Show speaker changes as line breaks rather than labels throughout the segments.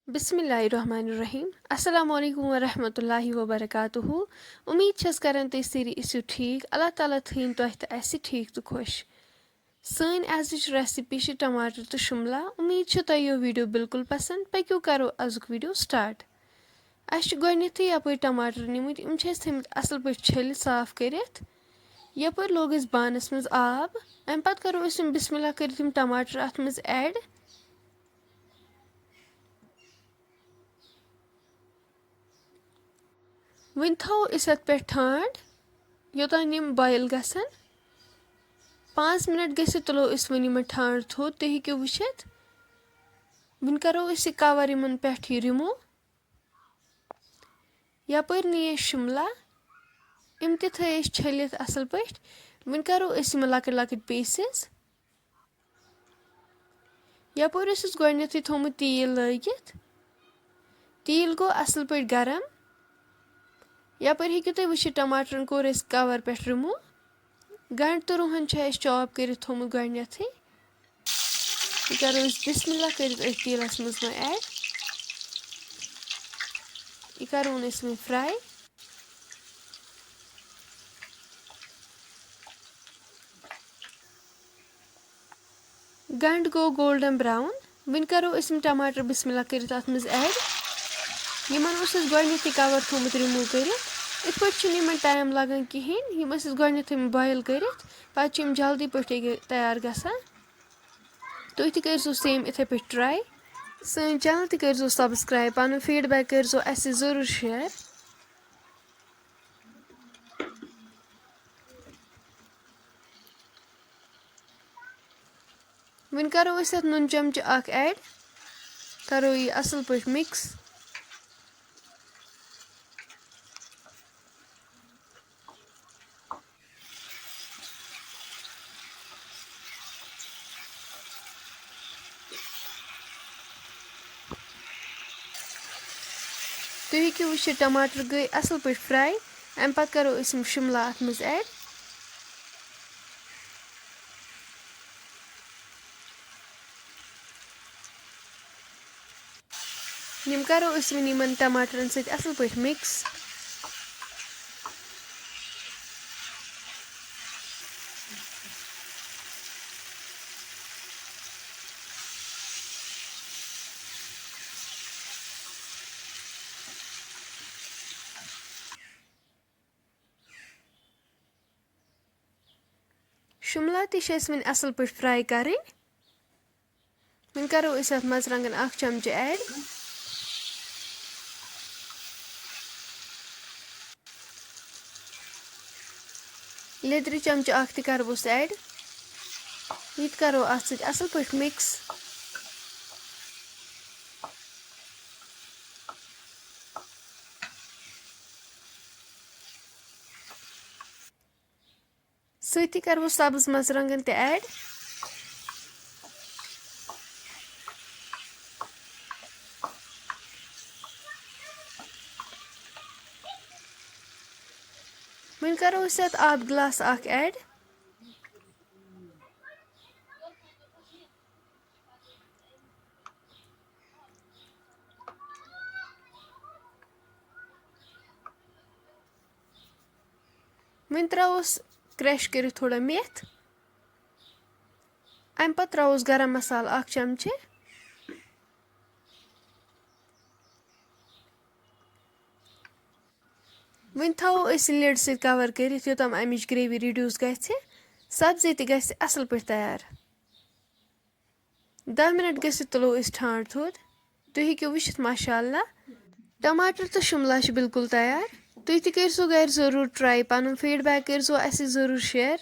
बिस्मिल्लाहिर्रहमानिर्रहीम अस्सलामुअलैकुम वरहमतुल्लाहि वबरकातुहू उम्मीद छस करन तुम सारी इसियो ठीक अल्लाह ताला थीन तुह तो अस ठीक तो खुश सन आजिच रेसिपी टमाटर तो शिमला उम्मीद तुह यो वीडियो बिल्कुल पसंद पक्यो करो अजुक वीडियो स्टार्ट अस गोथी यपर टमाटर निमुत यम थमित असल पे छलित साफ करित यपर लोग बानस मज आब अम पत करो बिस्मिल्लाह कर टमाटर अत मज ऐड वन थो अत पे ठंड योतान यम बॉयल गसन 5 मिनट गसित तुलो वन यम ठंड थोद तुम हेक्यो वुचित वन करो कवर यमन पे रिमूव यपर नी शिमला यम थे छलित असल पे वन करो यम लकट लकट पीसेस यपर गोथी थोमुत तेल लगित तेल गो असल पे गरम यपर हेक्यो तुम वुचित टमाटरन कोर कवर पे रिमूव गंड तो रुहन चॉप कर थोमुत गोथी यह करो बिस्मिल्लाह कर तेलस मज ऐड यह करो फ्राई गंड गो गोल्डन ब्राउन वन करो टमाटर बिस्मिल्लाह कर अत मज ऐड यमन गोथी कवर थोमुत रिमूव कर इत पे टाइम लगान कहें यम गोथी बॉयल कर पे जल्दी पे तैयार गसान तुम तह करो सेम इथे पे ट्राई सन चैनल तह करो सब्सक्राइब पन फीडबैक करो अस जरूर शेयर वन करो नुन चमच ऐड करो यह असल पे मिक्स तुम हेक्यो वुचित टमाटर गई असल पे फ्राई अम पत करो शिमला अत मज ऐड यम करो वन टमाटरन सत असल पे मिक्स शिमला वन असल पे फ्राई करें वन करो अत मरचंगन 1 चमच ऐड लेदर चमच 1 तह करवस ऐड यह करो अत असल पे मिक्स सती करवो सब्ज मरचंगन तह ऐड वन करो अत आब गिलास ऐड वन त्रोस क्रश कर थोड़ा मेथ अम पत त्रोस गरम मसाला 1 चमच वन थो लिड सत कवर कर योतम अमिच ग्रेवी रिड्यूस गि सब्जी तह असल पे तैयार 10 मिनट गसित तुलो ठंड थोद तुम हेक्यो वुचित माशाअल्लाह टमाटर तो शिमला बिल्कुल तैयार तुम तह करो घर जरूर ट्राई पन फीडबैक करो अस जरूर शेयर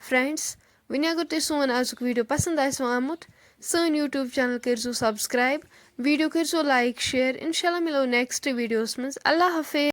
फ्रेंड्स वन अगर तुम सोन आजुक वीडियो पसंद आमुत सन यूट्यूब चैनल करो सब्सक्राइब वीडियो करो लाइक शेयर इंशाल्लाह मिलो नेक्स्ट वीडियोस मज अल्लाह हाफिज।